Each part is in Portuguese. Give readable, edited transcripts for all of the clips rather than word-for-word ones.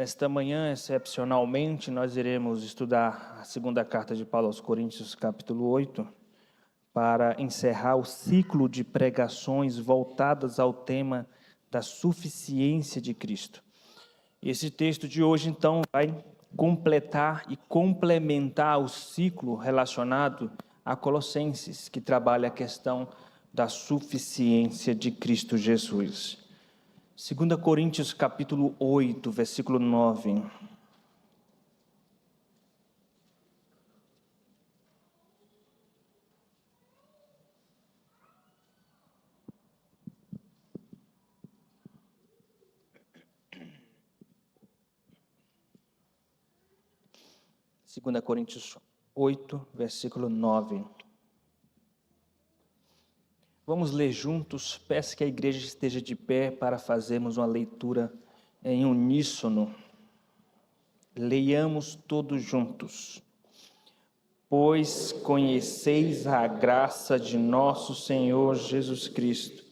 Nesta manhã, excepcionalmente, nós iremos estudar a segunda carta de Paulo aos Coríntios, capítulo 8, para encerrar o ciclo de pregações voltadas ao tema da suficiência de Cristo. Esse texto de hoje, então, vai completar e complementar o ciclo relacionado a Colossenses, que trabalha a questão da suficiência de Cristo Jesus. 2 Coríntios capítulo 8, versículo 9. Segunda Coríntios 8, versículo 9. Vamos ler juntos. Peço que a igreja esteja de pé para fazermos uma leitura em uníssono. Leiamos todos juntos. Pois conheceis a graça de nosso Senhor Jesus Cristo,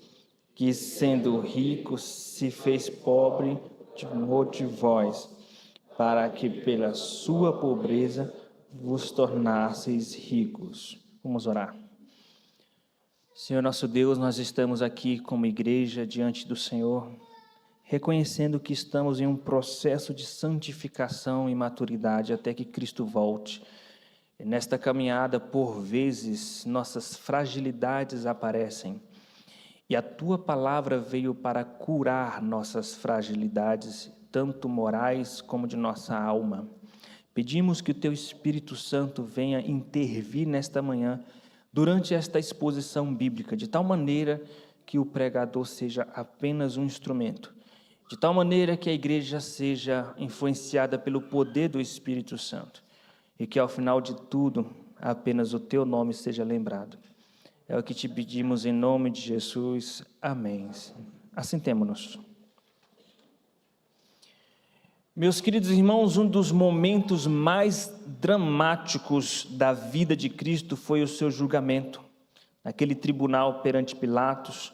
que sendo rico se fez pobre de amor de vós, para que pela sua pobreza vos tornasseis ricos. Vamos orar. Senhor nosso Deus, nós estamos aqui como igreja diante do Senhor, reconhecendo que estamos em um processo de santificação e maturidade até que Cristo volte. E nesta caminhada, por vezes, nossas fragilidades aparecem. E a Tua palavra veio para curar nossas fragilidades, tanto morais como de nossa alma. Pedimos que o Teu Espírito Santo venha intervir nesta manhã, durante esta exposição bíblica, de tal maneira que o pregador seja apenas um instrumento, de tal maneira que a igreja seja influenciada pelo poder do Espírito Santo, e que ao final de tudo, apenas o Teu nome seja lembrado. É o que te pedimos em nome de Jesus. Amém. Assentemo-nos. Meus queridos irmãos, um dos momentos mais dramáticos da vida de Cristo foi o seu julgamento, naquele tribunal perante Pilatos.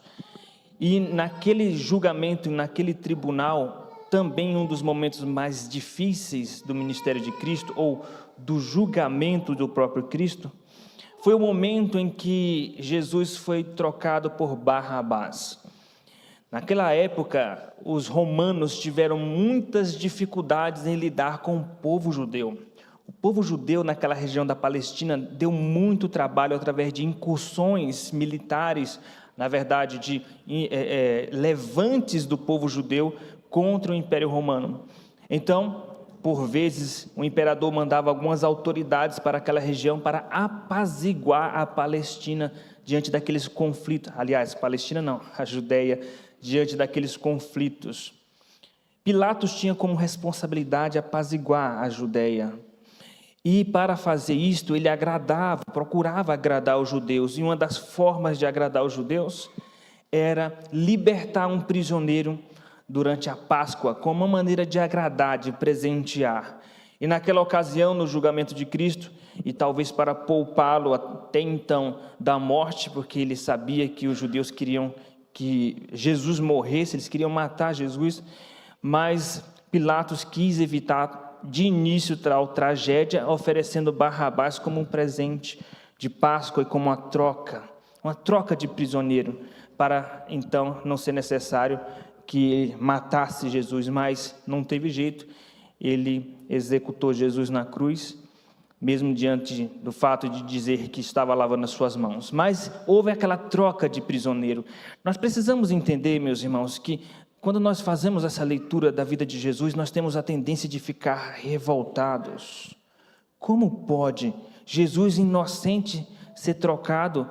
E naquele julgamento, naquele tribunal, também um dos momentos mais difíceis do ministério de Cristo, ou do julgamento do próprio Cristo, foi o momento em que Jesus foi trocado por Barrabás. Naquela época, os romanos tiveram muitas dificuldades em lidar com o povo judeu. O povo judeu naquela região da Palestina deu muito trabalho através de incursões militares, na verdade, de levantes do povo judeu contra o Império Romano. Então, por vezes, o imperador mandava algumas autoridades para aquela região para apaziguar a Palestina diante daqueles conflitos. Aliás, Palestina não, a Judéia, diante daqueles conflitos. Pilatos tinha como responsabilidade apaziguar a Judéia. E para fazer isto, ele procurava agradar os judeus. E uma das formas de agradar os judeus era libertar um prisioneiro durante a Páscoa, como uma maneira de agradar, de presentear. E naquela ocasião, no julgamento de Cristo, e talvez para poupá-lo até então da morte, porque ele sabia que os judeus queriam que Jesus morresse, eles queriam matar Jesus, mas Pilatos quis evitar de início tal tragédia, oferecendo Barrabás como um presente de Páscoa e como uma troca de prisioneiro, para então não ser necessário que matasse Jesus, mas não teve jeito, ele executou Jesus na cruz, mesmo diante do fato de dizer que estava lavando as suas mãos. Mas houve aquela troca de prisioneiro. Nós precisamos entender, meus irmãos, que quando nós fazemos essa leitura da vida de Jesus, nós temos a tendência de ficar revoltados. Como pode Jesus inocente ser trocado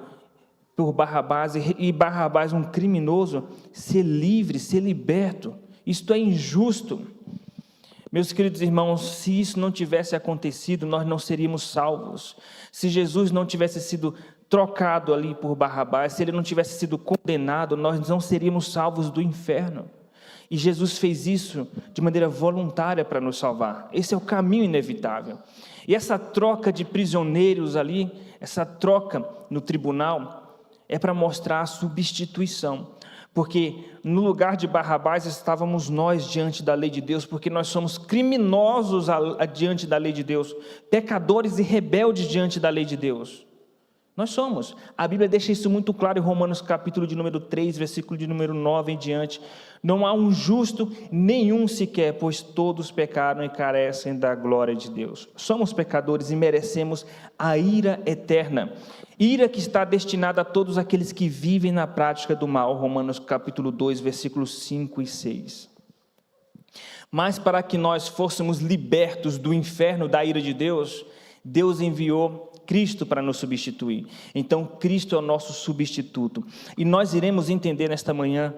por Barrabás e Barrabás, um criminoso, ser livre, ser liberto? Isto é injusto. Meus queridos irmãos, se isso não tivesse acontecido, nós não seríamos salvos. Se Jesus não tivesse sido trocado ali por Barrabás, se ele não tivesse sido condenado, nós não seríamos salvos do inferno. E Jesus fez isso de maneira voluntária para nos salvar. Esse é o caminho inevitável. E essa troca de prisioneiros ali, essa troca no tribunal, é para mostrar a substituição. porque no lugar de Barrabás estávamos nós diante da lei de Deus, porque nós somos criminosos diante da lei de Deus, pecadores e rebeldes diante da lei de Deus. Nós somos. A Bíblia deixa isso muito claro em Romanos capítulo de número 3, versículo de número 9 em diante. Não há um justo, nenhum sequer, pois todos pecaram e carecem da glória de Deus. Somos pecadores e merecemos a ira eterna. Ira que está destinada a todos aqueles que vivem na prática do mal. Romanos capítulo 2, versículos 5 e 6. Mas para que nós fôssemos libertos do inferno da ira de Deus, Deus enviou Cristo para nos substituir. Então Cristo é o nosso substituto. E nós iremos entender nesta manhã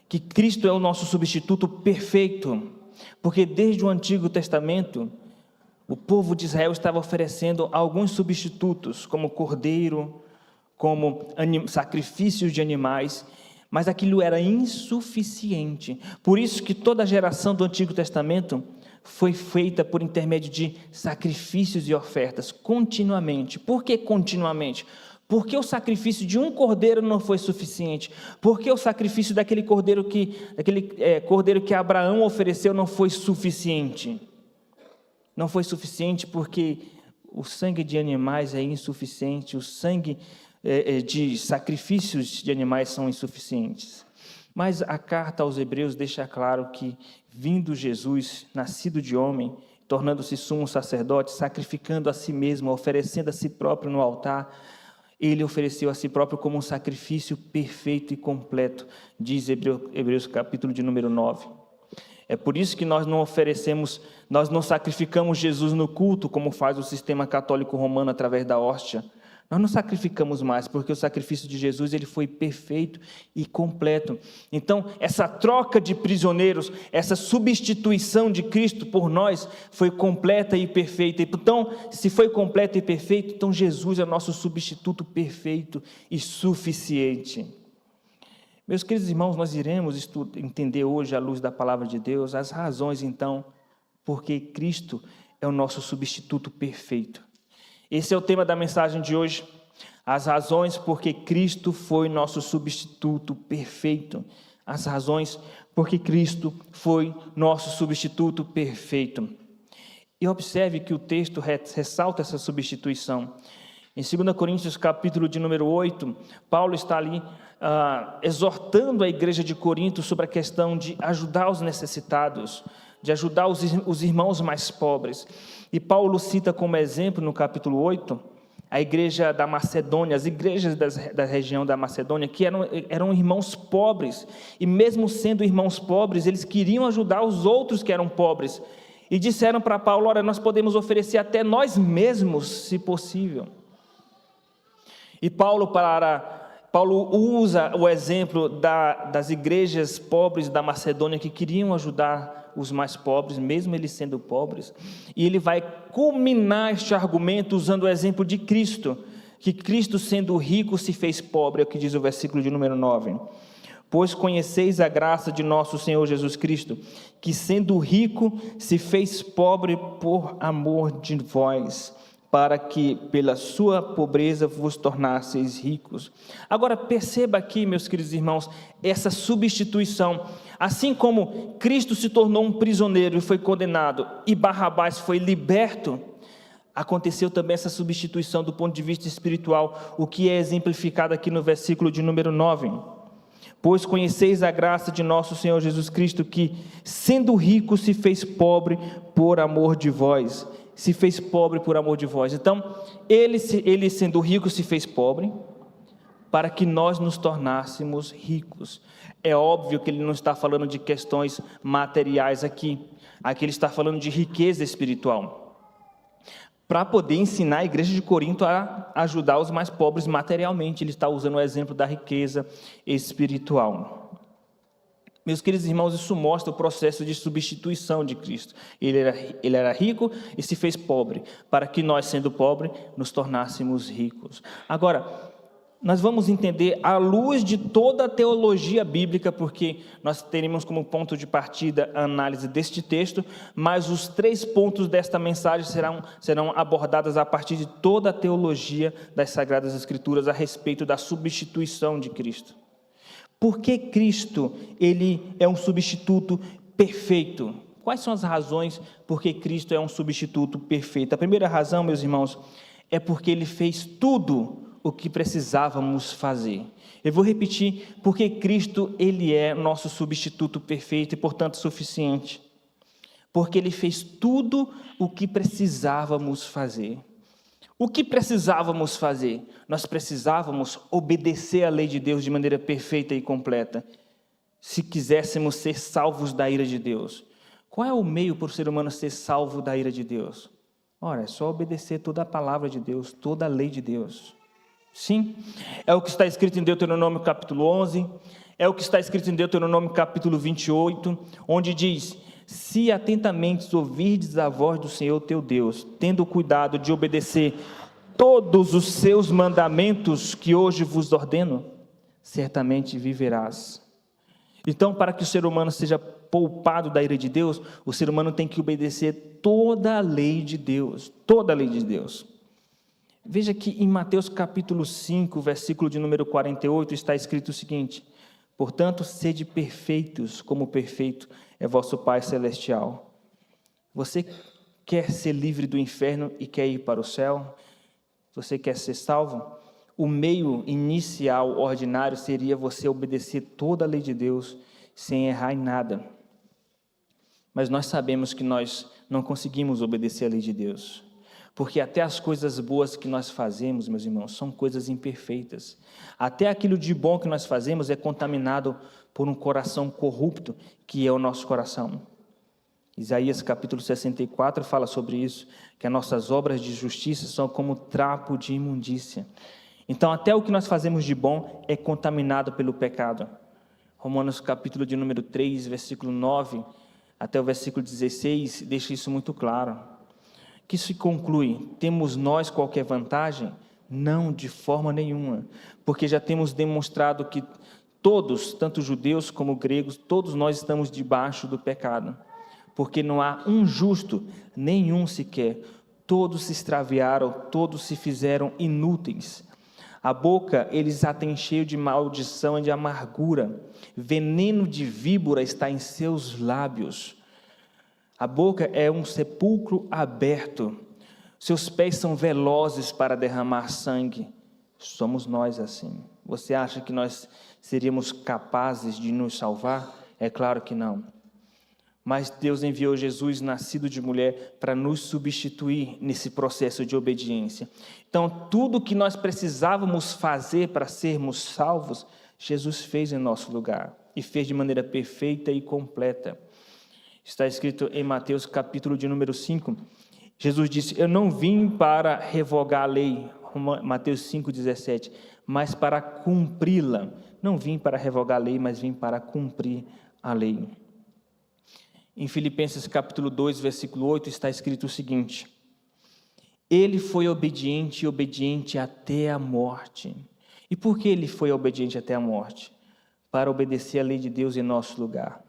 que Cristo é o nosso substituto perfeito, porque desde o Antigo Testamento, o povo de Israel estava oferecendo alguns substitutos, como cordeiro, como sacrifícios de animais, mas aquilo era insuficiente. Por isso que toda a geração do Antigo Testamento foi feita por intermédio de sacrifícios e ofertas, continuamente. Por que continuamente? Porque o sacrifício de um cordeiro não foi suficiente? Porque o sacrifício daquele cordeiro que Abraão ofereceu não foi suficiente? Não foi suficiente porque o sangue de animais é insuficiente, o sangue de sacrifícios de animais são insuficientes. Mas a carta aos Hebreus deixa claro que, vindo Jesus, nascido de homem, tornando-se sumo sacerdote, sacrificando a si mesmo, oferecendo a si próprio no altar, ele ofereceu a si próprio como um sacrifício perfeito e completo, diz Hebreus capítulo de número 9. É por isso que nós não sacrificamos Jesus no culto, como faz o sistema católico romano através da hóstia. Nós não sacrificamos mais, porque o sacrifício de Jesus ele foi perfeito e completo. Então, essa troca de prisioneiros, essa substituição de Cristo por nós, foi completa e perfeita. Então, se foi completo e perfeito, então Jesus é o nosso substituto perfeito e suficiente. Meus queridos irmãos, nós iremos entender hoje, à luz da palavra de Deus, as razões, então, porque Cristo é o nosso substituto perfeito. Esse é o tema da mensagem de hoje, as razões porque Cristo foi nosso substituto perfeito. As razões porque Cristo foi nosso substituto perfeito. E observe que o texto ressalta essa substituição. Em 2 Coríntios, capítulo de número 8, Paulo está ali exortando a igreja de Corinto sobre a questão de ajudar os necessitados, de ajudar os irmãos mais pobres. E Paulo cita como exemplo no capítulo 8, a igreja da Macedônia, as igrejas da região da Macedônia, que eram irmãos pobres, e mesmo sendo irmãos pobres, eles queriam ajudar os outros que eram pobres, e disseram para Paulo, olha, nós podemos oferecer até nós mesmos, se possível. E Paulo usa o exemplo das igrejas pobres da Macedônia que queriam ajudar os mais pobres, mesmo eles sendo pobres, e ele vai culminar este argumento usando o exemplo de Cristo, que Cristo sendo rico se fez pobre, é o que diz o versículo de número 9. Pois conheceis a graça de nosso Senhor Jesus Cristo, que sendo rico se fez pobre por amor de vós, para que pela sua pobreza vos tornasseis ricos. Agora perceba aqui, meus queridos irmãos, essa substituição. Assim como Cristo se tornou um prisioneiro e foi condenado, e Barrabás foi liberto, aconteceu também essa substituição do ponto de vista espiritual, o que é exemplificado aqui no versículo de número 9. Pois conheceis a graça de nosso Senhor Jesus Cristo, que sendo rico se fez pobre por amor de vós. Se fez pobre por amor de vós. Então, ele sendo rico se fez pobre, para que nós nos tornássemos ricos. É óbvio que ele não está falando de questões materiais aqui. Aqui ele está falando de riqueza espiritual. Para poder ensinar a igreja de Corinto a ajudar os mais pobres materialmente, ele está usando o exemplo da riqueza espiritual. Meus queridos irmãos, isso mostra o processo de substituição de Cristo. Ele era rico e se fez pobre, para que nós, sendo pobres, nos tornássemos ricos. Agora, nós vamos entender à luz de toda a teologia bíblica, porque nós teremos como ponto de partida a análise deste texto, mas os 3 pontos desta mensagem serão abordados a partir de toda a teologia das Sagradas Escrituras a respeito da substituição de Cristo. Por que Cristo, ele é um substituto perfeito? Quais são as razões por que Cristo é um substituto perfeito? A primeira razão, meus irmãos, é porque ele fez tudo o que precisávamos fazer. Eu vou repetir, porque Cristo, ele é nosso substituto perfeito e, portanto, suficiente. Porque ele fez tudo o que precisávamos fazer. O que precisávamos fazer? Nós precisávamos obedecer à lei de Deus de maneira perfeita e completa, se quiséssemos ser salvos da ira de Deus. Qual é o meio para o ser humano ser salvo da ira de Deus? Ora, é só obedecer toda a palavra de Deus, toda a lei de Deus. Sim, é o que está escrito em Deuteronômio capítulo 11, é o que está escrito em Deuteronômio capítulo 28, onde diz: se atentamente ouvirdes a voz do Senhor teu Deus, tendo cuidado de obedecer todos os seus mandamentos que hoje vos ordeno, certamente viverás. Então, para que o ser humano seja poupado da ira de Deus, o ser humano tem que obedecer toda a lei de Deus, toda a lei de Deus. Veja que em Mateus capítulo 5, versículo de número 48, está escrito o seguinte: portanto, sede perfeitos, como perfeito é vosso Pai Celestial. Você quer ser livre do inferno e quer ir para o céu? Você quer ser salvo? O meio inicial, ordinário, seria você obedecer toda a lei de Deus, sem errar em nada. Mas nós sabemos que nós não conseguimos obedecer a lei de Deus, porque até as coisas boas que nós fazemos, meus irmãos, são coisas imperfeitas. Até aquilo de bom que nós fazemos é contaminado por um coração corrupto, que é o nosso coração. Isaías capítulo 64 fala sobre isso, que as nossas obras de justiça são como trapo de imundícia. Então, até o que nós fazemos de bom é contaminado pelo pecado. Romanos capítulo de número 3, versículo 9, até o versículo 16, deixa isso muito claro. Que se conclui: temos nós qualquer vantagem? Não, de forma nenhuma, porque já temos demonstrado que todos, tanto judeus como gregos, todos nós estamos debaixo do pecado, porque não há um justo, nenhum sequer, todos se extraviaram, todos se fizeram inúteis. A boca eles a têm cheio de maldição e de amargura, veneno de víbora está em seus lábios. A boca é um sepulcro aberto, seus pés são velozes para derramar sangue. Somos nós assim. Você acha que nós seríamos capazes de nos salvar? É claro que não. Mas Deus enviou Jesus, nascido de mulher, para nos substituir nesse processo de obediência. Então, tudo que nós precisávamos fazer para sermos salvos, Jesus fez em nosso lugar, e fez de maneira perfeita e completa. Está escrito em Mateus capítulo de número 5, Jesus disse: eu não vim para revogar a lei, Mateus 5,17, mas para cumpri-la. Não vim para revogar a lei, mas vim para cumprir a lei. Em Filipenses capítulo 2, versículo 8, está escrito o seguinte: ele foi obediente e obediente até a morte. E por que ele foi obediente até a morte? Para obedecer a lei de Deus em nosso lugar.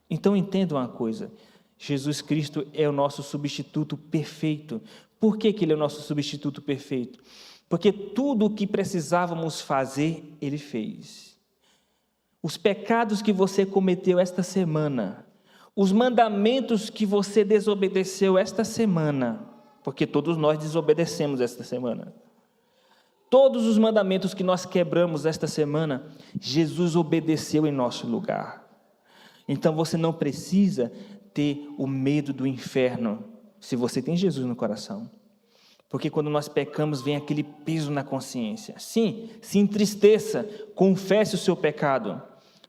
Então entenda uma coisa: Jesus Cristo é o nosso substituto perfeito. Por que ele é o nosso substituto perfeito? Porque tudo o que precisávamos fazer, ele fez. Os pecados que você cometeu esta semana, os mandamentos que você desobedeceu esta semana, porque todos nós desobedecemos esta semana, todos os mandamentos que nós quebramos esta semana, Jesus obedeceu em nosso lugar. Então você não precisa ter o medo do inferno, se você tem Jesus no coração. Porque quando nós pecamos, vem aquele peso na consciência. Sim, se entristeça, confesse o seu pecado,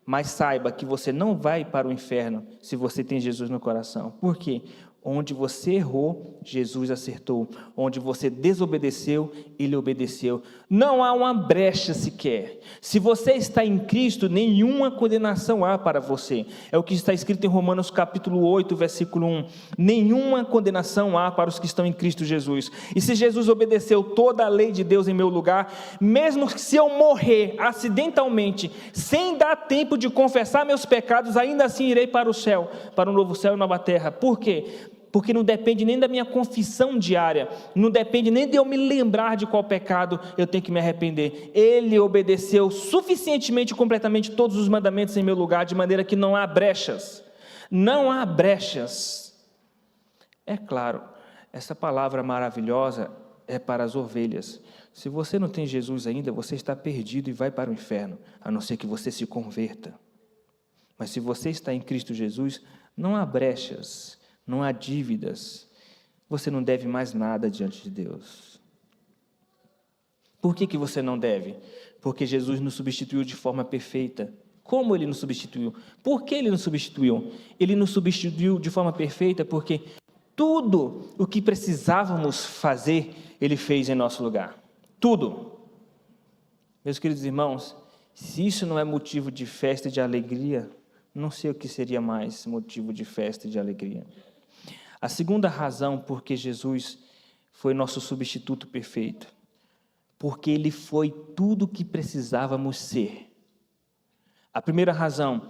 mas saiba que você não vai para o inferno se você tem Jesus no coração. Por quê? Onde você errou, Jesus acertou. Onde você desobedeceu, Ele obedeceu. Não há uma brecha sequer. Se você está em Cristo, nenhuma condenação há para você. É o que está escrito em Romanos capítulo 8, versículo 1. Nenhuma condenação há para os que estão em Cristo Jesus. E se Jesus obedeceu toda a lei de Deus em meu lugar, mesmo se eu morrer acidentalmente, sem dar tempo de confessar meus pecados, ainda assim irei para o céu, para um novo céu e nova terra. Por quê? porque não depende nem da minha confissão diária, não depende nem de eu me lembrar de qual pecado eu tenho que me arrepender. Ele obedeceu suficientemente e completamente todos os mandamentos em meu lugar, de maneira que não há brechas. Não há brechas. É claro, essa palavra maravilhosa é para as ovelhas. Se você não tem Jesus ainda, você está perdido e vai para o inferno, a não ser que você se converta. Mas se você está em Cristo Jesus, não há brechas, não há dívidas, você não deve mais nada diante de Deus. Por que você não deve? Porque Jesus nos substituiu de forma perfeita. Como Ele nos substituiu? Por que Ele nos substituiu? Ele nos substituiu de forma perfeita porque tudo o que precisávamos fazer, Ele fez em nosso lugar. Tudo. Meus queridos irmãos, se isso não é motivo de festa e de alegria, não sei o que seria mais motivo de festa e de alegria. A segunda razão por que Jesus foi nosso substituto perfeito, porque Ele foi tudo o que precisávamos ser. A primeira razão,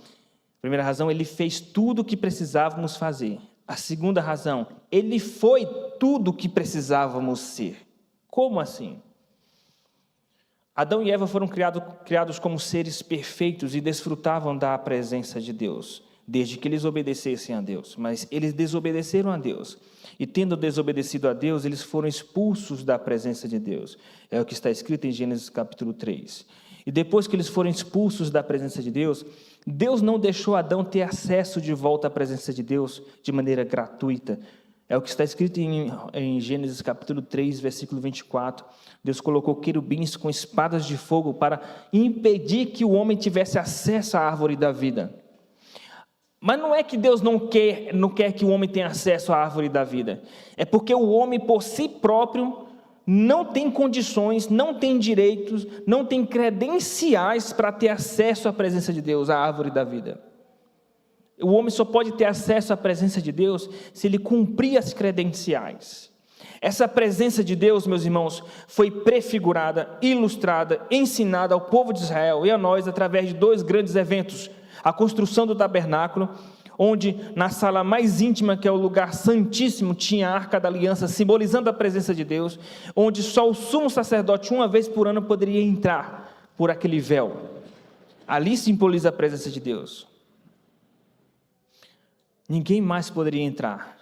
Ele fez tudo o que precisávamos fazer. A segunda razão, Ele foi tudo o que precisávamos ser. Como assim? Adão e Eva foram criados como seres perfeitos e desfrutavam da presença de Deus, desde que eles obedecessem a Deus. Mas eles desobedeceram a Deus. E tendo desobedecido a Deus, eles foram expulsos da presença de Deus. É o que está escrito em Gênesis capítulo 3. E depois que eles foram expulsos da presença de Deus, Deus não deixou Adão ter acesso de volta à presença de Deus de maneira gratuita. É o que está escrito em Gênesis capítulo 3, versículo 24. Deus colocou querubins com espadas de fogo para impedir que o homem tivesse acesso à árvore da vida. Mas não é que Deus não quer que o homem tenha acesso à árvore da vida. É porque o homem por si próprio não tem condições, não tem direitos, não tem credenciais para ter acesso à presença de Deus, à árvore da vida. O homem só pode ter acesso à presença de Deus se ele cumprir as credenciais. Essa presença de Deus, meus irmãos, foi prefigurada, ilustrada, ensinada ao povo de Israel e a nós através de dois grandes eventos. A construção do tabernáculo, onde na sala mais íntima, que é o lugar santíssimo, tinha a Arca da Aliança, simbolizando a presença de Deus, onde só o sumo sacerdote, uma vez por ano, poderia entrar por aquele véu. Ali simboliza a presença de Deus. Ninguém mais poderia entrar.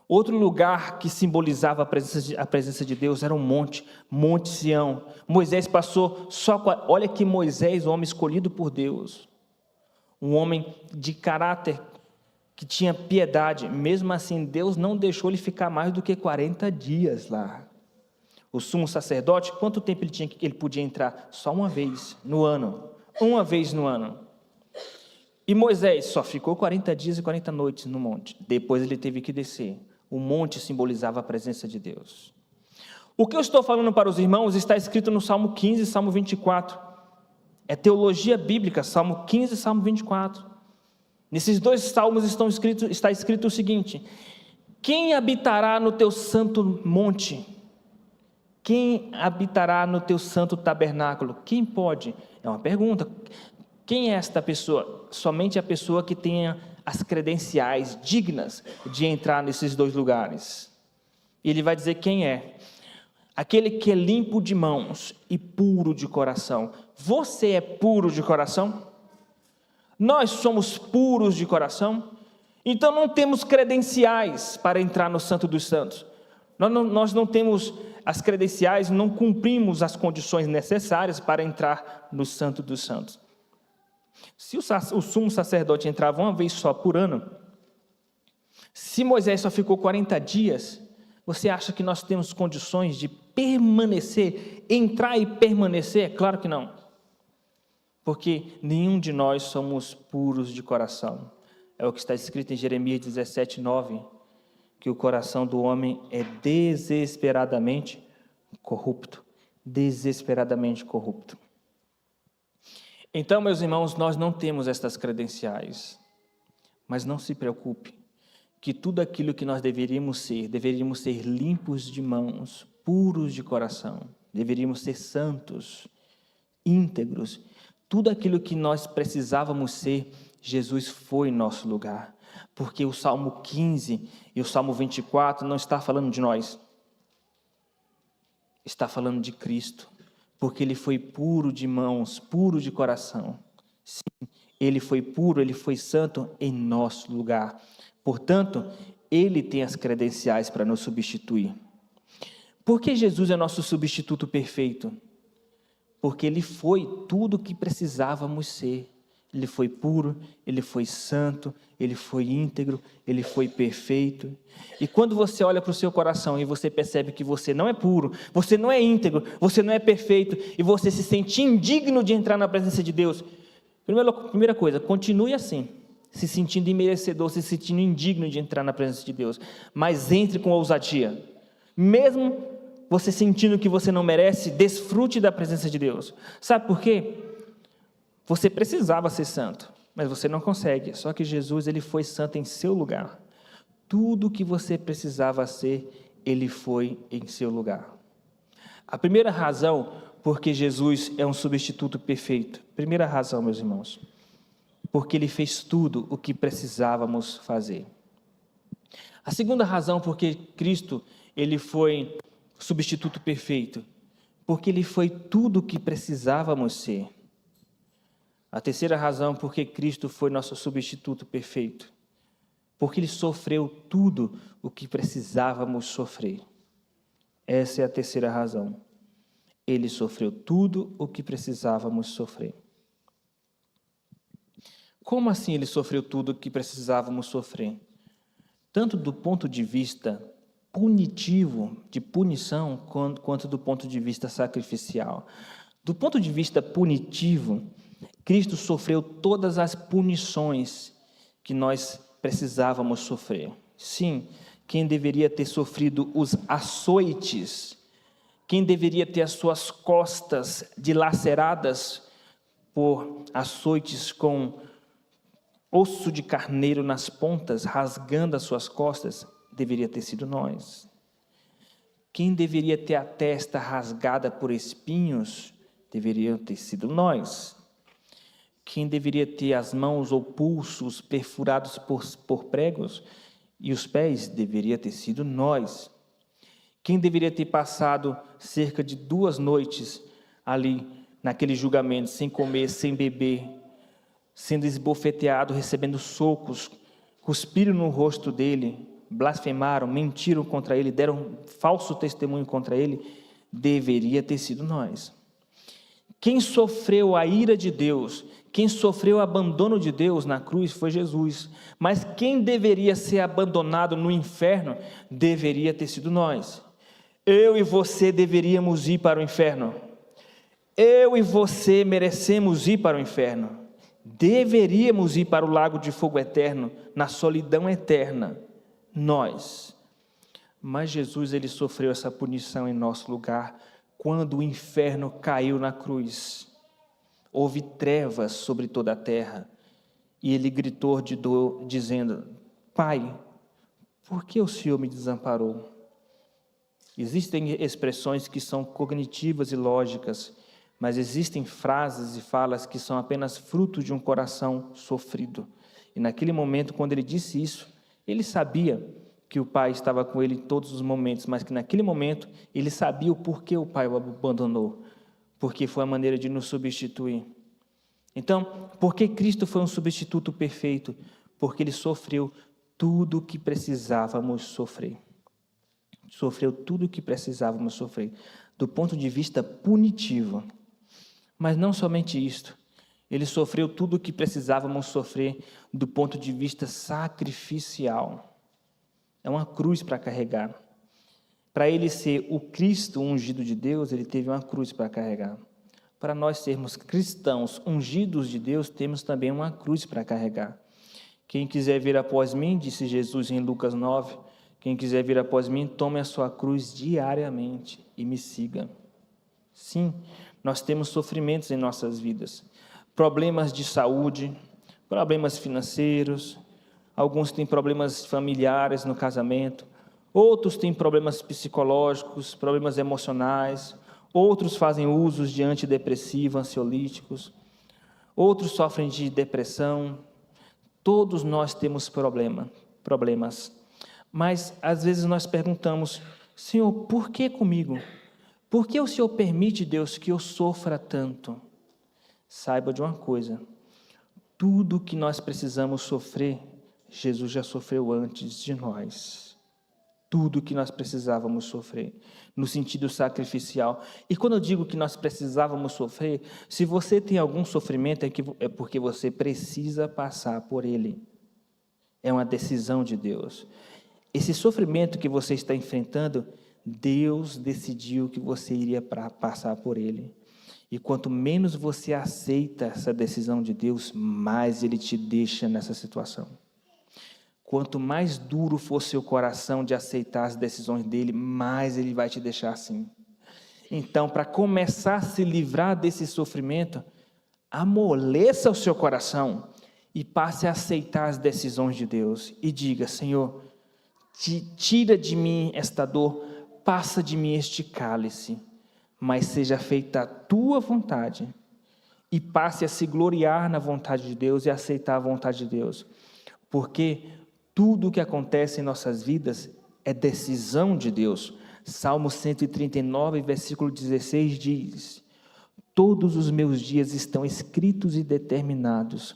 Outro lugar que simbolizava a presença de Deus era um monte Sião. Moisés passou olha que Moisés, o homem escolhido por Deus, um homem de caráter, que tinha piedade, mesmo assim Deus não deixou ele ficar mais do que 40 dias lá. O sumo sacerdote, quanto tempo ele podia entrar? Só uma vez no ano. E Moisés só ficou 40 dias e 40 noites no monte. Depois ele teve que descer. O monte simbolizava a presença de Deus. O que eu estou falando para os irmãos está escrito no Salmo 15 e Salmo 24. É teologia bíblica, Salmo 15 e Salmo 24. Nesses dois salmos está escrito o seguinte: quem habitará no teu santo monte? Quem habitará no teu santo tabernáculo? Quem pode? É uma pergunta. Quem é esta pessoa? Somente a pessoa que tenha as credenciais dignas de entrar nesses dois lugares. Ele vai dizer quem é. Aquele que é limpo de mãos e puro de coração. Você é puro de coração? Nós somos puros de coração? Então não temos credenciais para entrar no Santo dos Santos. Nós não temos as credenciais, não cumprimos as condições necessárias para entrar no Santo dos Santos. Se o sumo sacerdote entrava uma vez só por ano, se Moisés só ficou 40 dias, você acha que nós temos condições de permanecer, entrar e permanecer? É claro que não. Porque nenhum de nós somos puros de coração. É o que está escrito em Jeremias 17, 9, que o coração do homem é desesperadamente corrupto. Desesperadamente corrupto. Então, meus irmãos, nós não temos estas credenciais, mas não se preocupe, que tudo aquilo que nós deveríamos ser limpos de mãos, puros de coração, deveríamos ser santos, íntegros, tudo aquilo que nós precisávamos ser, Jesus foi em nosso lugar. Porque o Salmo 15 e o Salmo 24 não está falando de nós. Está falando de Cristo. Porque Ele foi puro de mãos, puro de coração. Sim, Ele foi puro, Ele foi santo em nosso lugar. Portanto, Ele tem as credenciais para nos substituir. Por que Jesus é nosso substituto perfeito? Porque Ele foi tudo o que precisávamos ser. Ele foi puro, Ele foi santo, Ele foi íntegro, Ele foi perfeito. E quando você olha para o seu coração e você percebe que você não é puro, você não é íntegro, você não é perfeito, e você se sente indigno de entrar na presença de Deus, primeira coisa, continue assim, se sentindo imerecedor, se sentindo indigno de entrar na presença de Deus, mas entre com ousadia. Mesmo você sentindo que você não merece, desfrute da presença de Deus. Sabe por quê? Você precisava ser santo, mas você não consegue. Só que Jesus, Ele foi santo em seu lugar. Tudo que você precisava ser, Ele foi em seu lugar. A primeira razão porque Jesus é um substituto perfeito. Primeira razão, meus irmãos, porque Ele fez tudo o que precisávamos fazer. A segunda razão porque Cristo, Ele foi substituto perfeito, porque Ele foi tudo o que precisávamos ser. A terceira razão porque Cristo foi nosso substituto perfeito, porque Ele sofreu tudo o que precisávamos sofrer. Essa é a terceira razão. Ele sofreu tudo o que precisávamos sofrer. Como assim Ele sofreu tudo o que precisávamos sofrer? Tanto do ponto de vista punitivo, de punição, quanto do ponto de vista sacrificial. Do ponto de vista punitivo, Cristo sofreu todas as punições que nós precisávamos sofrer. Sim, quem deveria ter sofrido os açoites, quem deveria ter as suas costas dilaceradas por açoites com osso de carneiro nas pontas, rasgando as suas costas, deveria ter sido nós. Quem deveria ter a testa rasgada por espinhos, deveria ter sido nós. Quem deveria ter as mãos ou pulsos perfurados por pregos e os pés, deveria ter sido nós. Quem deveria ter passado cerca de 2 noites ali naquele julgamento, sem comer, sem beber, sendo esbofeteado, recebendo socos, cuspiram no rosto dele, blasfemaram, mentiram contra ele, deram falso testemunho contra ele, deveria ter sido nós. Quem sofreu a ira de Deus, quem sofreu o abandono de Deus na cruz foi Jesus. Mas quem deveria ser abandonado no inferno, deveria ter sido nós. Eu e você deveríamos ir para o inferno. Eu e você merecemos ir para o inferno. Deveríamos ir para o lago de fogo eterno, na solidão eterna. Nós. Mas Jesus, Ele sofreu essa punição em nosso lugar, quando o inferno caiu na cruz. Houve trevas sobre toda a terra, e Ele gritou de dor, dizendo: Pai, por que o Senhor me desamparou? Existem expressões que são cognitivas e lógicas, mas existem frases e falas que são apenas fruto de um coração sofrido. E naquele momento, quando Ele disse isso, Ele sabia que o Pai estava com Ele em todos os momentos, mas que naquele momento Ele sabia o porquê o Pai o abandonou, porque foi a maneira de nos substituir. Então, por que Cristo foi um substituto perfeito? Porque Ele sofreu tudo o que precisávamos sofrer. Sofreu tudo o que precisávamos sofrer, do ponto de vista punitivo. Mas não somente isto, Ele sofreu tudo o que precisávamos sofrer do ponto de vista sacrificial. É uma cruz para carregar. Para Ele ser o Cristo ungido de Deus, Ele teve uma cruz para carregar. Para nós sermos cristãos ungidos de Deus, temos também uma cruz para carregar. Quem quiser vir após mim, disse Jesus em Lucas 9, quem quiser vir após mim, tome a sua cruz diariamente e me siga. Sim, nós temos sofrimentos em nossas vidas, problemas de saúde, problemas financeiros, alguns têm problemas familiares no casamento, outros têm problemas psicológicos, problemas emocionais, outros fazem usos de antidepressivos, ansiolíticos, outros sofrem de depressão. Todos nós temos problemas, mas às vezes nós perguntamos: Senhor, por que comigo? Por que o Senhor permite, Deus, que eu sofra tanto? Saiba de uma coisa: tudo que nós precisamos sofrer, Jesus já sofreu antes de nós. Tudo que nós precisávamos sofrer, no sentido sacrificial. E quando eu digo que nós precisávamos sofrer, se você tem algum sofrimento, é porque você precisa passar por ele. É uma decisão de Deus. Esse sofrimento que você está enfrentando, Deus decidiu que você iria passar por ele. E quanto menos você aceita essa decisão de Deus, mais Ele te deixa nessa situação. Quanto mais duro for seu coração de aceitar as decisões dEle, mais Ele vai te deixar assim. Então, para começar a se livrar desse sofrimento, amoleça o seu coração e passe a aceitar as decisões de Deus. E diga: Senhor, tira de mim esta dor, passa de mim este cálice, mas seja feita a tua vontade, e passe a se gloriar na vontade de Deus e aceitar a vontade de Deus, porque tudo o que acontece em nossas vidas é decisão de Deus. Salmo 139, versículo 16 diz: todos os meus dias estão escritos e determinados,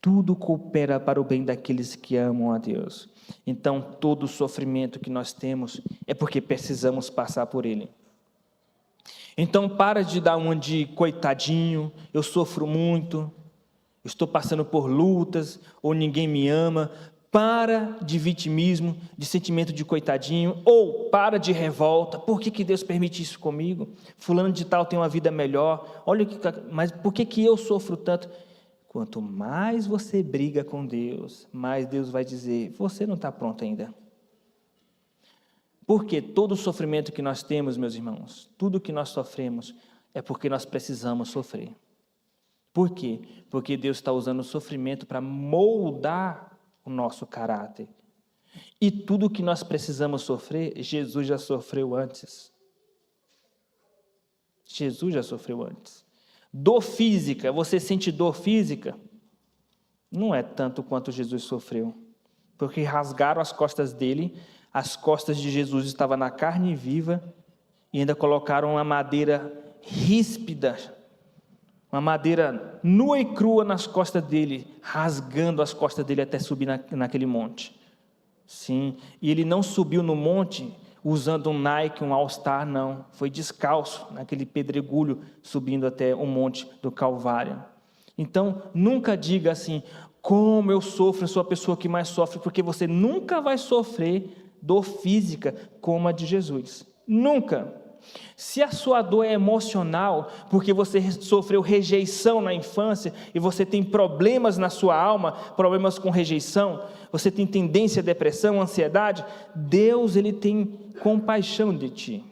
tudo coopera para o bem daqueles que amam a Deus. Então, todo o sofrimento que nós temos é porque precisamos passar por ele. Então, para de dar uma de coitadinho, eu sofro muito, estou passando por lutas, ou ninguém me ama. Para de vitimismo, de sentimento de coitadinho, ou para de revolta. Por que Deus permite isso comigo? Fulano de tal tem uma vida melhor, mas por que eu sofro tanto? Quanto mais você briga com Deus, mais Deus vai dizer: você não está pronto ainda. Porque todo o sofrimento que nós temos, meus irmãos, tudo que nós sofremos, é porque nós precisamos sofrer. Por quê? Porque Deus está usando o sofrimento para moldar o nosso caráter. E tudo que nós precisamos sofrer, Jesus já sofreu antes. Jesus já sofreu antes. Dor física, você sente dor física? Não é tanto quanto Jesus sofreu, porque rasgaram as costas dele, as costas de Jesus estavam na carne viva, e ainda colocaram uma madeira ríspida, uma madeira nua e crua nas costas dele, rasgando as costas dele até subir naquele monte. Sim, e ele não subiu no monte usando um Nike, um All-Star, não. Foi descalço, naquele pedregulho, subindo até o monte do Calvário. Então, nunca diga assim: como eu sofro, eu sou a pessoa que mais sofre, porque você nunca vai sofrer dor física como a de Jesus. Nunca. Se a sua dor é emocional, porque você sofreu rejeição na infância e você tem problemas na sua alma, problemas com rejeição, você tem tendência à depressão, ansiedade, Deus, Ele tem compaixão de ti.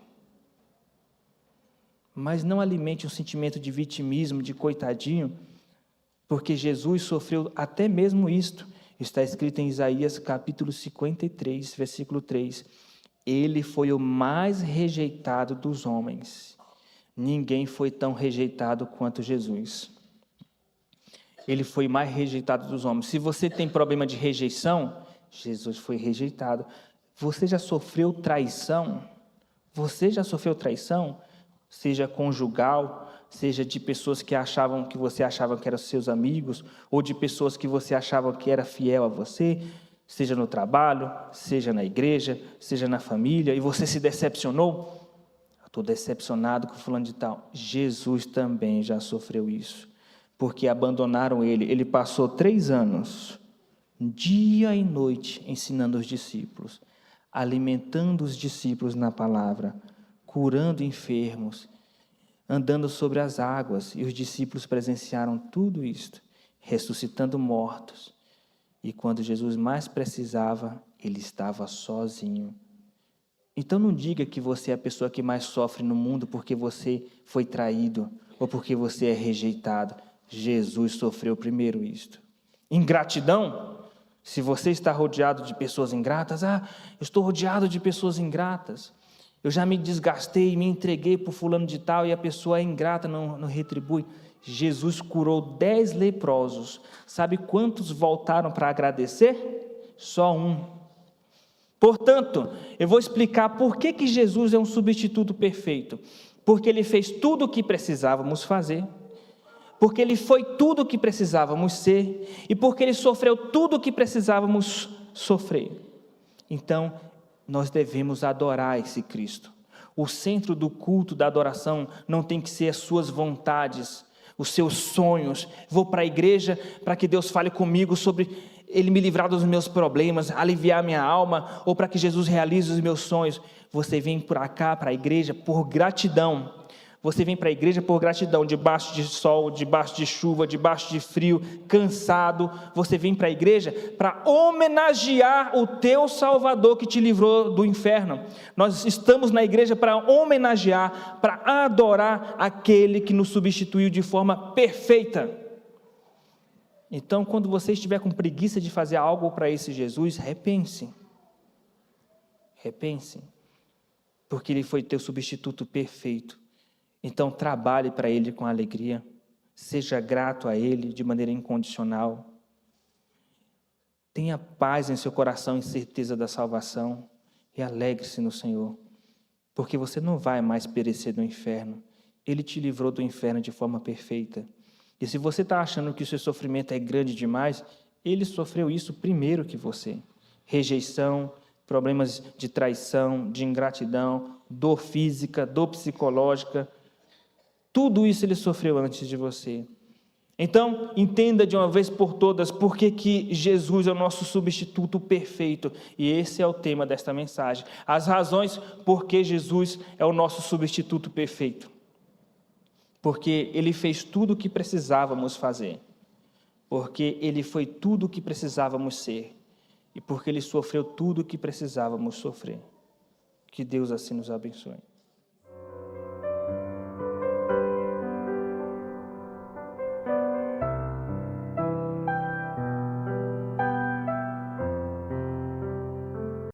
Mas não alimente um sentimento de vitimismo, de coitadinho, porque Jesus sofreu até mesmo isto. Está escrito em Isaías capítulo 53, versículo 3. Ele foi o mais rejeitado dos homens. Ninguém foi tão rejeitado quanto Jesus. Ele foi mais rejeitado dos homens. Se você tem problema de rejeição, Jesus foi rejeitado. Você já sofreu traição? Você já sofreu traição? Seja conjugal, seja de pessoas que você achava que eram seus amigos, ou de pessoas que você achava que era fiel a você, seja no trabalho, seja na igreja, seja na família, e você se decepcionou? Estou decepcionado com fulano de tal. Jesus também já sofreu isso, porque abandonaram ele. Ele passou 3 anos, dia e noite, ensinando os discípulos, alimentando os discípulos na palavra, curando enfermos, andando sobre as águas, e os discípulos presenciaram tudo isto, ressuscitando mortos. E quando Jesus mais precisava, ele estava sozinho. Então não diga que você é a pessoa que mais sofre no mundo porque você foi traído ou porque você é rejeitado. Jesus sofreu primeiro isto. Ingratidão? Se você está rodeado de pessoas ingratas, eu estou rodeado de pessoas ingratas. Eu já me desgastei, me entreguei para o fulano de tal e a pessoa é ingrata, não retribui. Jesus curou 10 leprosos. Sabe quantos voltaram para agradecer? Só um. Portanto, eu vou explicar por que Jesus é um substituto perfeito. Porque ele fez tudo o que precisávamos fazer, porque ele foi tudo o que precisávamos ser, e porque ele sofreu tudo o que precisávamos sofrer. Então, nós devemos adorar esse Cristo. O centro do culto, da adoração, não tem que ser as suas vontades, os seus sonhos. Vou para a igreja para que Deus fale comigo sobre Ele me livrar dos meus problemas, aliviar minha alma, ou para que Jesus realize os meus sonhos. Você vem para cá, para a igreja, por gratidão. Você vem para a igreja por gratidão, debaixo de sol, debaixo de chuva, debaixo de frio, cansado. Você vem para a igreja para homenagear o teu Salvador que te livrou do inferno. Nós estamos na igreja para homenagear, para adorar aquele que nos substituiu de forma perfeita. Então, quando você estiver com preguiça de fazer algo para esse Jesus, repense. Repense. Porque Ele foi teu substituto perfeito. Então, trabalhe para Ele com alegria, seja grato a Ele de maneira incondicional, tenha paz em seu coração e certeza da salvação, e alegre-se no Senhor, porque você não vai mais perecer no inferno. Ele te livrou do inferno de forma perfeita, e se você está achando que o seu sofrimento é grande demais, Ele sofreu isso primeiro que você. Rejeição, problemas de traição, de ingratidão, dor física, dor psicológica, tudo isso Ele sofreu antes de você. Então, entenda de uma vez por todas por que Jesus é o nosso substituto perfeito. E esse é o tema desta mensagem. As razões por que Jesus é o nosso substituto perfeito. Porque Ele fez tudo o que precisávamos fazer. Porque Ele foi tudo o que precisávamos ser. E porque Ele sofreu tudo o que precisávamos sofrer. Que Deus assim nos abençoe.